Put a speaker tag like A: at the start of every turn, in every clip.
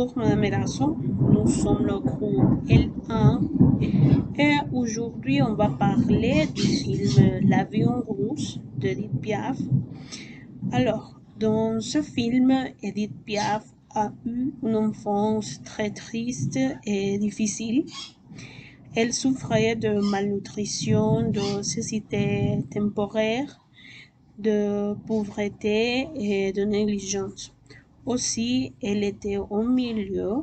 A: Bonjour Madame Elasso, nous sommes le groupe L1 et aujourd'hui on va parler du film L'Avion rouge d'Edith Piaf. Alors, dans ce film, Edith Piaf a eu une enfance très triste et difficile. Elle souffrait de malnutrition, de cécité temporaire, de pauvreté et de négligence. Aussi, elle était au milieu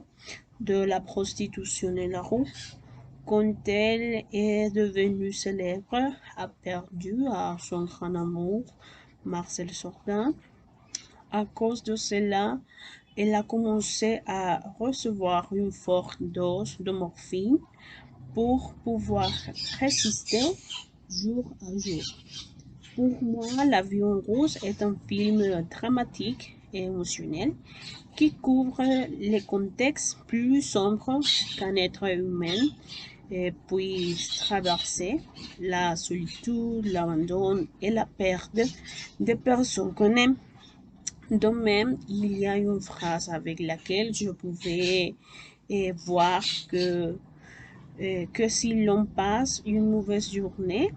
A: de la prostitution et la rue. Quand elle est devenue célèbre, a perdu à son grand amour, Marcel Cerdan. À cause de cela, elle a commencé à recevoir une forte dose de morphine pour pouvoir résister jour à jour. Pour moi, L'Avion rouge est un film dramatique et émotionnel qui couvre les contextes plus sombres qu'un être humain puisse traverser, la solitude, l'abandon et la perte des personnes qu'on aime. De même, il y a une phrase avec laquelle je pouvais voir que si l'on passe une mauvaise journée,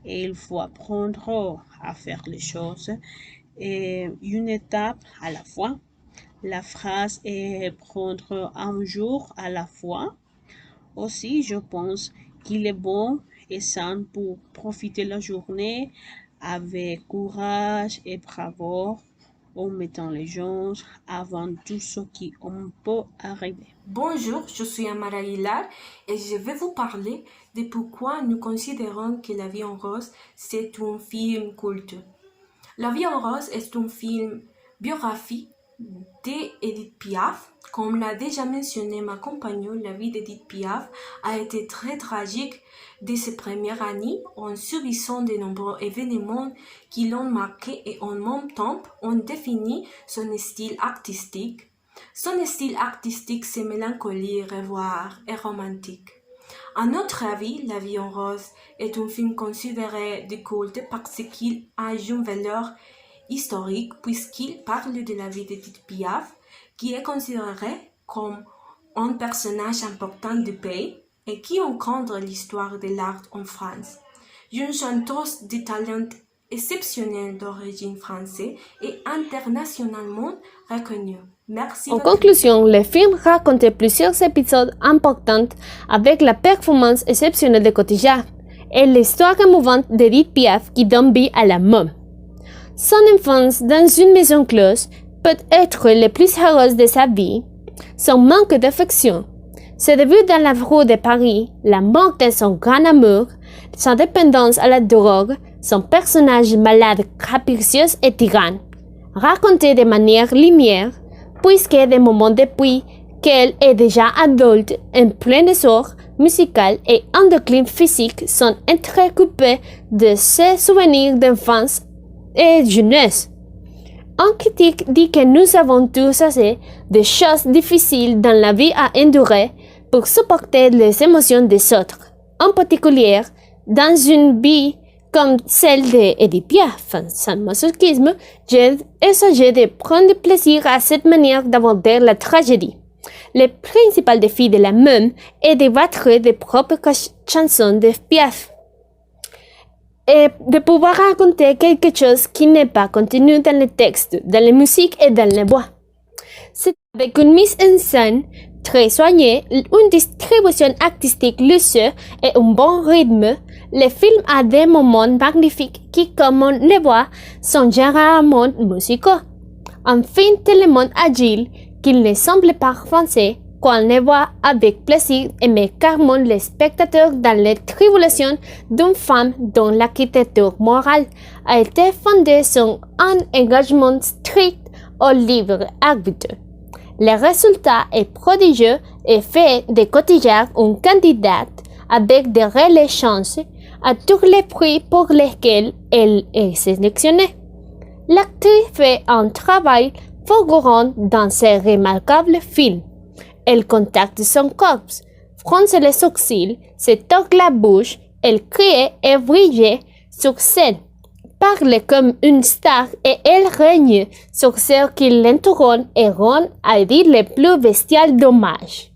A: et il faut apprendre à faire les choses une étape à la fois. La phrase est prendre un jour à la fois. Aussi, je pense qu'il est bon et sain pour profiter de la journée avec courage et bravoure en mettant les gens avant tout ce qui peut arriver.
B: Bonjour, je suis Amara Hilar et je vais vous parler de pourquoi nous considérons que La Vie en rose c'est un film culte. La Vie en rose est un film biographie d'Edith Piaf. Comme l'a déjà mentionné ma compagne, la vie d'Edith Piaf a été très tragique dès ses premières années en subissant de nombreux événements qui l'ont marqué et en même temps ont défini son style artistique. Son style artistique, c'est mélancolie, rêveur et romantique. À notre avis, La Vie en rose est un film considéré de culte parce qu'il a une valeur historique puisqu'il parle de la vie d'Edith Piaf, qui est considérée comme un personnage important du pays et qui encadre l'histoire de l'art en France. Une chanteuse de talent exceptionnel d'origine française et internationalement reconnue. Merci.
C: En conclusion, le film raconte plusieurs épisodes importants avec la performance exceptionnelle de Cotillard et l'histoire émouvante d'Edith Piaf qui donne vie à la môme. Son enfance dans une maison close peut être le plus heureuse de sa vie. Son manque d'affection, ses débuts dans la rue de Paris, la mort de son grand amour, sa dépendance à la drogue, son personnage malade, capricieux et tyranne, raconté de manière lumière, puisque des moments depuis qu'elle est déjà adulte, en plein essor musical et en déclin physique sont entrecoupés de ses souvenirs d'enfance et jeunesse. Un critique dit que nous avons tous assez de choses difficiles dans la vie à endurer pour supporter les émotions des autres, en particulier dans une vie comme celle d'Edith Piaf. Sans masochisme, j'ai essayé de prendre plaisir à cette manière d'aborder la tragédie. Le principal défi de la môme est de battre des propres chansons de Piaf et de pouvoir raconter quelque chose qui n'est pas contenu dans le texte, dans la musique et dans les voix. C'est avec une mise en scène très soignée, une distribution artistique lucieuse et un bon rythme, le film a des moments magnifiques qui, comme on les voit, sont généralement musicaux. Enfin, tellement agiles qu'ils ne semblent pas français qu'on les voit avec plaisir et met carrément les spectateurs dans les tribulations d'une femme dont l'architecture morale a été fondée sur un engagement strict au libre arbitre. Le résultat est prodigieux et fait de Cotillard une candidate avec de réelles chances à tous les prix pour lesquels elle est sélectionnée. L'actrice fait un travail fulgurant dans ce remarquable film. Elle contacte son corps, fronce les sourcils, se toque la bouche, elle crie et brille sur scène. Par parle comme une star et elle règne sur ceux qui l'entourent et rend à dire les plus bestiales dommages.